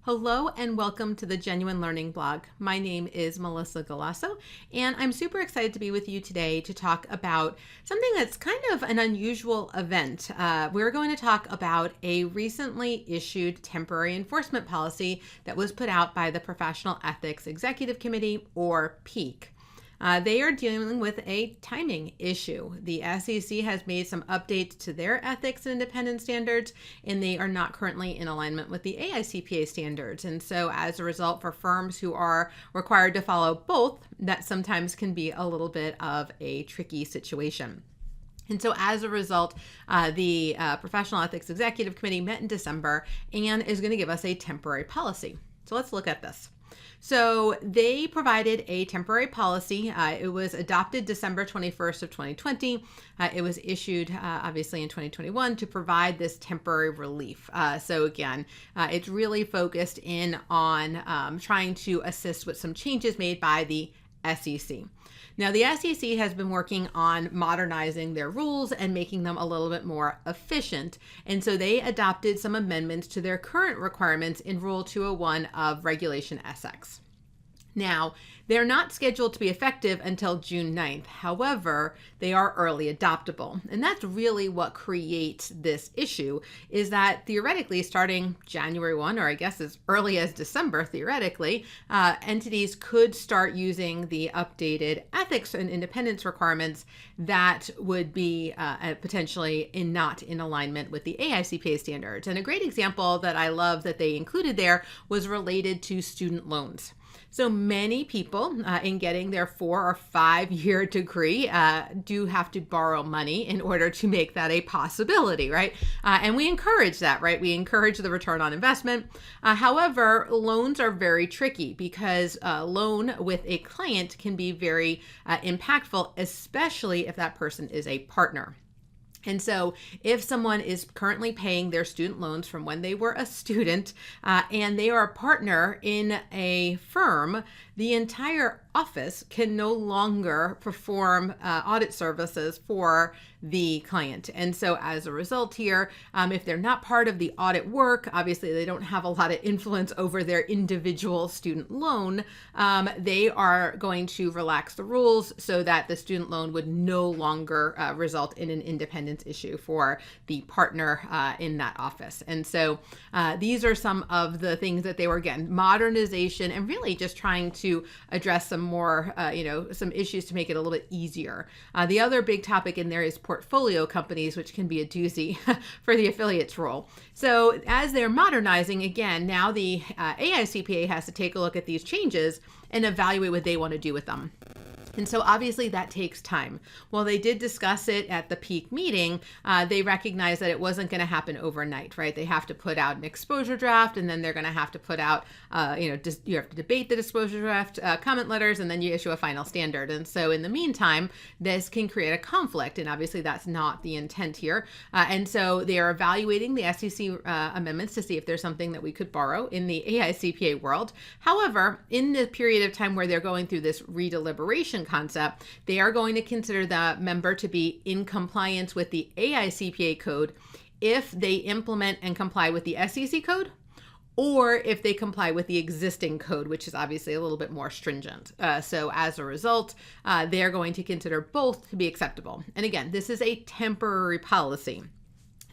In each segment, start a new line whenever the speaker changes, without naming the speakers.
Hello and welcome to the Genuine Learning blog. My name is Melissa Galasso, and I'm super excited to be with you today to talk about something that's kind of an unusual event. We're going to talk about a recently issued temporary enforcement policy that was put out by the Professional Ethics Executive Committee, or PEEC. They are dealing with a timing issue. The SEC has made some updates to their ethics and independence standards, and they are not currently in alignment with the AICPA standards. And so as a result, for firms who are required to follow both, that sometimes can be a little bit of a tricky situation. And so as a result, the Professional Ethics Executive Committee met in December and is going to give us a temporary policy. So let's look at this. So they provided a temporary policy. It was adopted December 21st of 2020. It was issued obviously in 2021 to provide this temporary relief. So again, it's really focused in on trying to assist with some changes made by the SEC. Now, the SEC has been working on modernizing their rules and making them a little bit more efficient. And so they adopted some amendments to their current requirements in Rule 201 of Regulation SX. Now, they're not scheduled to be effective until June 9th. However, they are early adoptable. And that's really what creates this issue, is that theoretically, starting January 1, or I guess as early as December, theoretically, entities could start using the updated ethics and independence requirements that would be potentially not in alignment with the AICPA standards. And a great example that I love that they included there was related to student loans. So many people in getting their 4 or 5 year degree do have to borrow money in order to make that a possibility, right? And we encourage that, right? We encourage the return on investment. However, loans are very tricky because a loan with a client can be very impactful, especially if that person is a partner. And so if someone is currently paying their student loans from when they were a student and they are a partner in a firm, the entire office can no longer perform audit services for the client. And so as a result here, if they're not part of the audit work, obviously they don't have a lot of influence over their individual student loan, they are going to relax the rules so that the student loan would no longer result in an independence issue for the partner in that office. And so these are some of the things that they were, again, modernization and really just trying to address some more, some issues to make it a little bit easier. The other big topic in there is portfolio companies, which can be a doozy for the affiliates role. So as they're modernizing, again, now the AICPA has to take a look at these changes and evaluate what they want to do with them. And so obviously that takes time. While they did discuss it at the PEEC meeting, they recognized that it wasn't going to happen overnight, right? They have to put out an exposure draft, and then they're going to have to put out, you have to debate the exposure draft, comment letters, and then you issue a final standard. And so in the meantime, this can create a conflict, and obviously that's not the intent here. And so they are evaluating the SEC amendments to see if there's something that we could borrow in the AICPA world. However, in the period of time where they're going through this redeliberation concept, they are going to consider the member to be in compliance with the AICPA code if they implement and comply with the SEC code, or if they comply with the existing code, which is obviously a little bit more stringent. So as a result, they're going to consider both to be acceptable. And again, this is a temporary policy.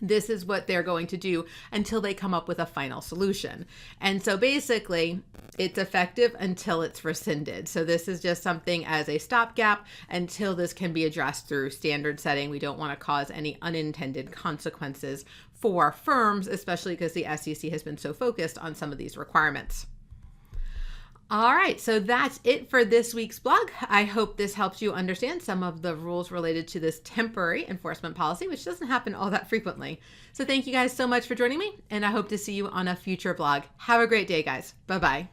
This is what they're going to do until they come up with a final solution. And so basically, it's effective until it's rescinded. So this is just something as a stopgap until this can be addressed through standard setting. We don't want to cause any unintended consequences for firms, especially because the SEC has been so focused on some of these requirements. All right, so that's it for this week's blog. I hope this helps you understand some of the rules related to this temporary enforcement policy, which doesn't happen all that frequently. So thank you guys so much for joining me, and I hope to see you on a future blog. Have a great day, guys. Bye-bye.